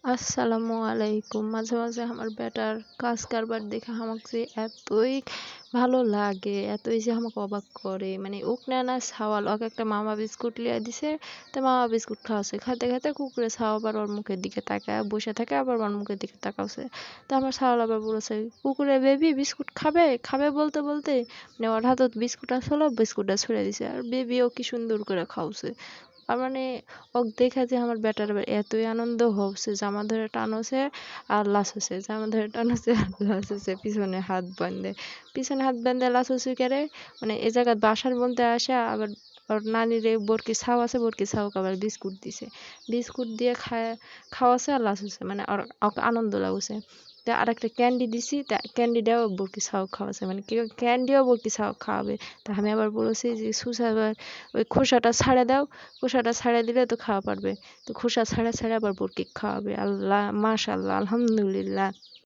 আসসালামু আলাইকুম। মাঝে, মাঝে আমার বেটার কাজ কারবার দেখে হামাক যে এতই ভালো লাগে, এতই যে হামাক অবাক করে। মানে ওক না না ছাওয়াল ওকে একটা মামা বিস্কুট লিয়া দিছে। তো মামা বিস্কুট খাওয়াছে। খাইতে, খাইতে কুকুরের ছাও আবার ওর মুখের দিকে তাকায় বইসা থাকে আবার ওর মুখের দিকে তাকাচ্ছে। তো আমার ছাওয়াল আবার বলেছে, "কুকুরে বেবি বিস্কুট খাবে?" খাবে বলতে, বলতে মানে ওর হাতত বিস্কুট আসলো বিস্কুটটা ছুঁড়ে দিছে। আর বেবিও কি সুন্দর করে খাওয়াছে। আর মানে ওক দেখা যে আমার বেটার এতই আনন্দ হচ্ছে জামা ধরে টানছে আর লাসছে জামা ধরে টানছে আর লাসছে পিছনে হাত বান্ধে লাসছে করে মানে এ জায়গায় বাসার মধ্যে আসে আবার ওর নানির বরকি ছাও আছে বরকি ছাউকে আবার বিস্কুট দিছে বিস্কুট দিয়ে খাওয়াছে আর লাসছে মানে ওর ওকে আনন্দ লাগছে তা আর একটা ক্যান্ডি দিছি তা ক্যান্ডিটাও বরকি ছাউ খাওয়াছে মানে ক্যান্ডিও বরকি ছাউ খাওয়াবে তা আমি আবার বলেছি যে সুসা ওই খোসাটা ছাড়ে দাও খোসাটা ছাড়িয়ে দিলে তো খাওয়া পারবে তো খোসা ছাড়া ছাড়া আবার বরকে খাওয়াবে আল্লাহ মাশাআল্লাহ আলহামদুলিল্লাহ